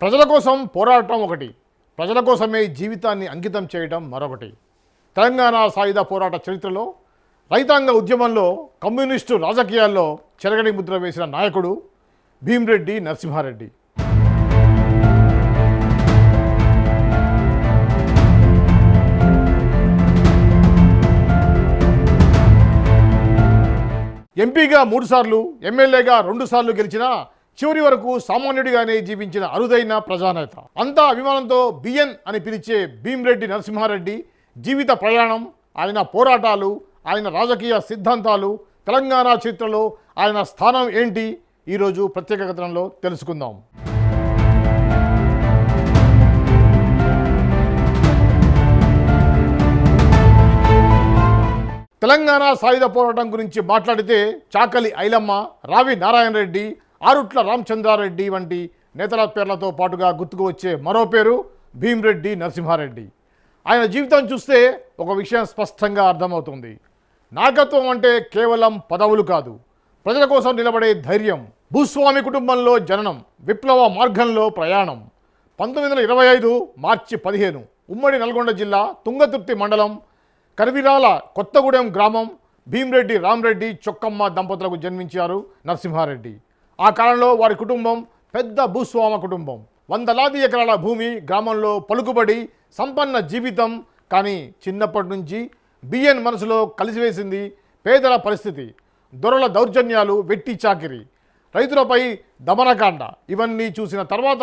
ప్రజల కోసం పోరాటం ఒకటి, ప్రజల కోసమే జీవితాన్ని అంకితం చేయడం మరొకటి. తెలంగాణ సాయుధ పోరాట చరిత్రలో, రైతాంగ ఉద్యమంలో, కమ్యూనిస్టు రాజకీయాల్లో చెరగని ముద్ర వేసిన నాయకుడు భీమిరెడ్డి నరసింహారెడ్డి. ఎంపీగా 3 సార్లు, ఎమ్మెల్యేగా 2 సార్లు గెలిచిన చివరి వరకు సామాన్యుడిగానే జీవించిన అరుదైన ప్రజానేత. అంతా అభిమానంతో బిఎన్ అని పిలిచే భీమిరెడ్డి నరసింహారెడ్డి జీవిత ప్రయాణం, ఆయన పోరాటాలు, ఆయన రాజకీయ సిద్ధాంతాలు, తెలంగాణ చరిత్రలో ఆయన స్థానం ఏంటి, ఈరోజు ప్రత్యేక కథనంలో తెలుసుకుందాం. తెలంగాణ సాయుధ పోరాటం గురించి మాట్లాడితే చాకలి ఐలమ్మ, రావి నారాయణ రెడ్డి, ఆరుట్ల రామచంద్రారెడ్డి వంటి నేతల పేర్లతో పాటుగా గుర్తుకు వచ్చే మరో పేరు భీమిరెడ్డి నరసింహారెడ్డి. ఆయన జీవితం చూస్తే ఒక విషయం స్పష్టంగా అర్థమవుతుంది. నాయకత్వం అంటే కేవలం పదవులు కాదు, ప్రజల కోసం నిలబడే ధైర్యం. భూస్వామి కుటుంబంలో జననం, విప్లవ మార్గంలో ప్రయాణం. 1925 మార్చి 15 ఉమ్మడి నల్గొండ జిల్లా తుంగతుర్తి మండలం కర్విరాల కొత్తగూడెం గ్రామం భీమిరెడ్డి రామరెడ్డి చొక్కమ్మ దంపతులకు జన్మించారు నరసింహారెడ్డి. ఆ కాలంలో వారి కుటుంబం పెద్ద భూస్వామ కుటుంబం. వందలాది ఎకరాల భూమి, గ్రామంలో పలుకుబడి, సంపన్న జీవితం. కానీ చిన్నప్పటి నుంచి బిఎన్ మనసులో కలిసివేసింది పేదల పరిస్థితి, దొరల దౌర్జన్యాలు, వెట్టి చాకిరి, రైతులపై దమనకాండ. ఇవన్నీ చూసిన తర్వాత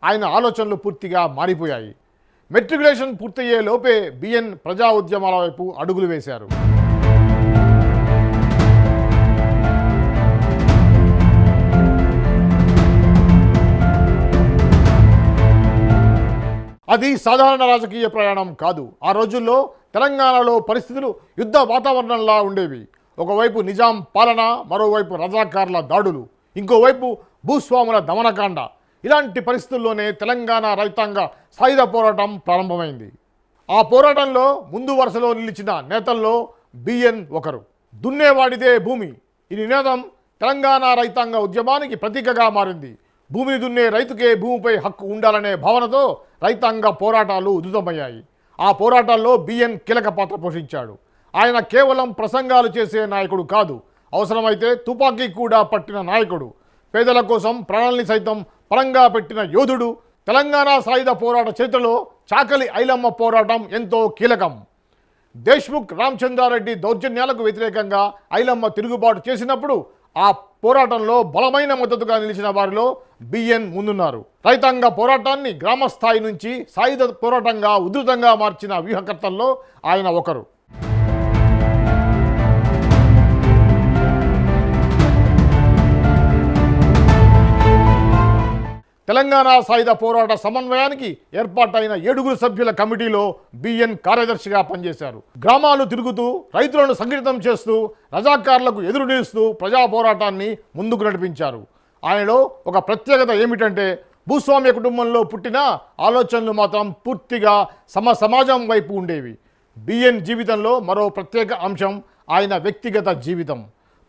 ఆయన ఆలోచనలు పూర్తిగా మారిపోయాయి. మెట్రికులేషన్ పూర్తయ్యే లోపే బిఎన్ ప్రజా ఉద్యమాల వైపు అడుగులు వేశారు. అది సాధారణ రాజకీయ ప్రయాణం కాదు. ఆ రోజుల్లో తెలంగాణలో పరిస్థితులు యుద్ధ వాతావరణంలా ఉండేవి. ఒకవైపు నిజాం పాలన, మరోవైపు రజాకార్ల దాడులు, ఇంకోవైపు భూస్వాముల దమనకాండ. ఇలాంటి పరిస్థితుల్లోనే తెలంగాణ రైతాంగ సాయుధ పోరాటం ప్రారంభమైంది. ఆ పోరాటంలో ముందు వరుసలో నిలిచిన నేతల్లో బిఎన్ ఒకరు. దున్నేవాడిదే భూమి, ఈ నినాదం తెలంగాణ రైతాంగ ఉద్యమానికి ప్రతీకగా మారింది. భూమిని దున్నే రైతుకే భూమిపై హక్కు ఉండాలనే భావనతో రైతాంగ పోరాటాలు ఉధృతమయ్యాయి. ఆ పోరాటాల్లో బిఎన్ కీలక పాత్ర పోషించాడు. ఆయన కేవలం ప్రసంగాలు చేసే నాయకుడు కాదు, అవసరమైతే తుపాకీ కూడా పట్టిన నాయకుడు. పేదల కోసం ప్రాణాల్ని సైతం పరంగా పెట్టిన యోధుడు. తెలంగాణ సాయుధ పోరాట చరిత్రలో చాకలి ఐలమ్మ పోరాటం ఎంతో కీలకం. దేశ్ముఖ్ రామచంద్రారెడ్డి దౌర్జన్యాలకు వ్యతిరేకంగా ఐలమ్మ తిరుగుబాటు చేసినప్పుడు ఆ పోరాటంలో బలమైన మద్దతుగా నిలిచిన వారిలో బిఎన్ ముందున్నారు. రైతాంగ పోరాటాన్ని గ్రామ స్థాయి నుంచి సాయుధ పోరాటంగా ఉధృతంగా మార్చిన వ్యూహకర్తల్లో ఆయన ఒకరు. తెలంగాణ సాయుధ పోరాట సమన్వయానికి ఏర్పాటైన 7 సభ్యుల కమిటీలో బిఎన్ కార్యదర్శిగా పనిచేశారు. గ్రామాలు తిరుగుతూ రైతులను సంఘటితం చేస్తూ రజాకార్లకు ఎదురు నిలుస్తూ ప్రజా పోరాటాన్ని ముందుకు నడిపించారు. ఆయనలో ఒక ప్రత్యేకత ఏమిటంటే భూస్వామ్య కుటుంబంలో పుట్టిన ఆలోచనలు మాత్రం పూర్తిగా సమాజం వైపు ఉండేవి. బిఎన్ జీవితంలో మరో ప్రత్యేక అంశం ఆయన వ్యక్తిగత జీవితం.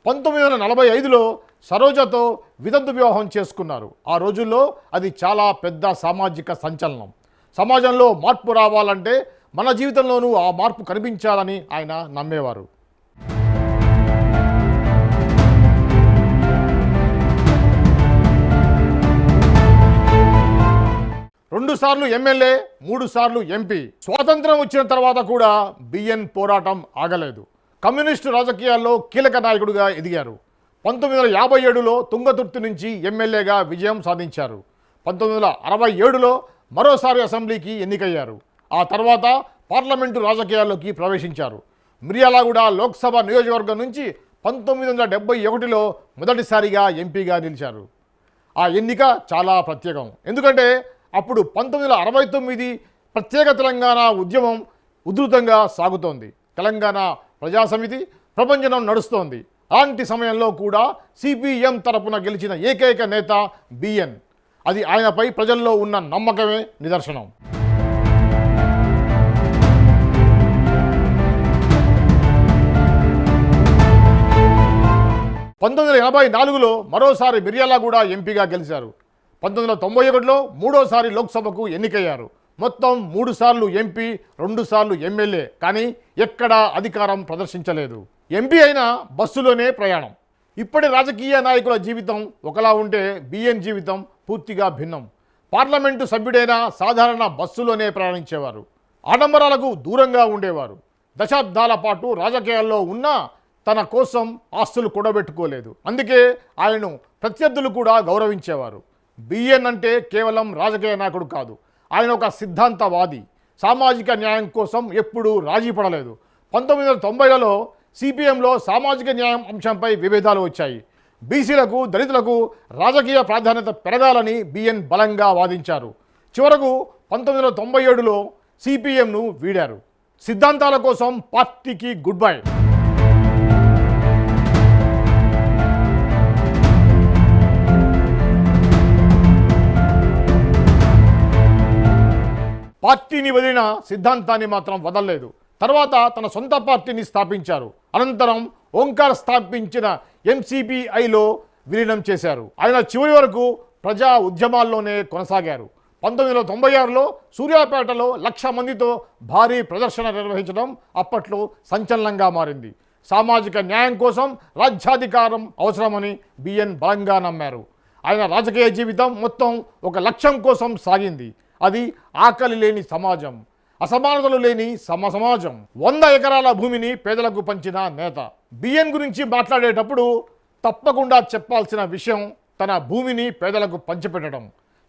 1945లో సరోజతో వితంతు వివాహం చేసుకున్నారు. ఆ రోజుల్లో అది చాలా పెద్ద సామాజిక సంచలనం. సమాజంలో మార్పు రావాలంటే మన జీవితంలోనూ ఆ మార్పు కనిపించాలని ఆయన నమ్మేవారు. రెండు సార్లు ఎమ్మెల్యే, 3 సార్లు ఎంపీ. స్వాతంత్రం వచ్చిన తర్వాత కూడా బిఎన్ పోరాటం ఆగలేదు. కమ్యూనిస్టు రాజకీయాల్లో కీలక నాయకుడిగా ఎదిగారు. 1957లో తుంగతుర్తి నుంచి ఎమ్మెల్యేగా విజయం సాధించారు. 1967లో మరోసారి అసెంబ్లీకి ఎన్నికయ్యారు. ఆ తర్వాత పార్లమెంటు రాజకీయాల్లోకి ప్రవేశించారు. మిర్యాలగూడ లోక్సభ నియోజకవర్గం నుంచి 1971లో మొదటిసారిగా ఎంపీగా నిలిచారు. ఆ ఎన్నిక చాలా ప్రత్యేకం. ఎందుకంటే అప్పుడు 1969 ప్రత్యేక తెలంగాణ ఉద్యమం ఉధృతంగా సాగుతోంది. తెలంగాణ ప్రజాసమితి ప్రపంచం నడుస్తోంది. అలాంటి సమయంలో కూడా సిపిఎం తరపున గెలిచిన ఏకైక నేత బిఎన్. అది ఆయనపై ప్రజల్లో ఉన్న నమ్మకమే నిదర్శనం. 1984లో మరోసారి మిర్యాలగూడ ఎంపీగా గెలిచారు. 1991లో మూడోసారి లోక్సభకు ఎన్నికయ్యారు. మొత్తం 3 సార్లు ఎంపీ, 2 సార్లు ఎమ్మెల్యే, కానీ ఎక్కడా అధికారం ప్రదర్శించలేదు. ఎంపీ అయినా బస్సులోనే ప్రయాణం. ఇప్పటి రాజకీయ నాయకుల జీవితం ఒకలా ఉంటే బిఎన్ జీవితం పూర్తిగా భిన్నం. పార్లమెంటు సభ్యుడైనా సాధారణ బస్సులోనే ప్రయాణించేవారు. ఆడంబరాలకు దూరంగా ఉండేవారు. దశాబ్దాల పాటు రాజకీయాల్లో ఉన్నా తన కోసం ఆస్తులు కూడబెట్టుకోలేదు. అందుకే ఆయనను ప్రత్యర్థులు కూడా గౌరవించేవారు. బిఎన్ అంటే కేవలం రాజకీయ నాయకుడు కాదు, ఆయన ఒక సిద్ధాంతవాది. సామాజిక న్యాయం కోసం ఎప్పుడూ రాజీ పడలేదు. 1990లలో సిపిఎంలో సామాజిక న్యాయం అంశంపై విభేదాలు వచ్చాయి. బీసీలకు, దళితులకు రాజకీయ ప్రాధాన్యత పెరగాలని బిఎన్ బలంగా వాదించారు. చివరకు 1997లో సిపిఎంను వీడారు. సిద్ధాంతాల కోసం పార్టీకి గుడ్ బై. పార్టీని వదిలిన సిద్ధాంతాన్ని మాత్రం వదలలేదు. తర్వాత తన సొంత పార్టీని స్థాపించారు. అనంతరం ఓంకార్ స్థాపించిన ఎంసిపిఐలో విలీనం చేశారు. ఆయన చివరి వరకు ప్రజా ఉద్యమాల్లోనే కొనసాగారు. 1996లో సూర్యాపేటలో 1,00,000 మందితో భారీ ప్రదర్శన నిర్వహించడం అప్పట్లో సంచలనంగా మారింది. సామాజిక న్యాయం కోసం రాజ్యాధికారం అవసరమని బిఎన్ బలంగా నమ్మారు. ఆయన రాజకీయ జీవితం మొత్తం ఒక లక్ష్యం కోసం సాగింది. అది ఆకలి లేని సమాజం, అసమానతలు లేని సమాజం. 100 ఎకరాల భూమిని పేదలకు పంచిన నేత. బిఎన్ గురించి మాట్లాడేటప్పుడు తప్పకుండా చెప్పాల్సిన విషయం తన భూమిని పేదలకు పంచిపెట్టడం.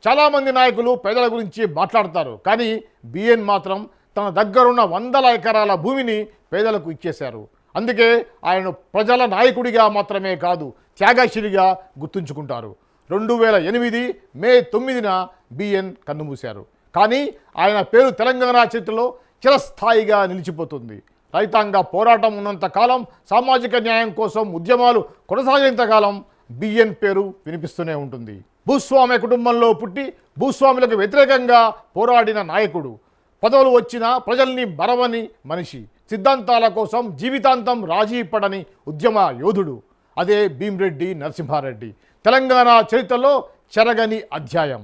చాలామంది నాయకులు పేదల గురించి మాట్లాడతారు, కానీ బిఎన్ మాత్రం తన దగ్గరున్న 100 ఎకరాల భూమిని పేదలకు ఇచ్చేశారు. అందుకే ఆయన ప్రజల నాయకుడిగా మాత్రమే కాదు, త్యాగశీలిగా గుర్తుంచుకుంటారు. 2008 మే 9న బిఎన్ కన్నుమూశారు. కానీ ఆయన పేరు తెలంగాణ చరిత్రలో చిరస్థాయిగా నిలిచిపోతుంది. రైతాంగ పోరాటం ఉన్నంత కాలం, సామాజిక న్యాయం కోసం ఉద్యమాలు కొనసాగినంత కాలం బిఎన్ పేరు వినిపిస్తూనే ఉంటుంది. భూస్వామ్య కుటుంబంలో పుట్టి భూస్వాములకు వ్యతిరేకంగా పోరాడిన నాయకుడు. పదవులు వచ్చినా ప్రజల్ని మరవని మనిషి. సిద్ధాంతాల కోసం జీవితాంతం రాజీ పడని ఉద్యమ యోధుడు. అదే భీమ్రెడ్డి నరసింహారెడ్డి. తెలంగాణ చరిత్రలో చెరగని అధ్యాయం.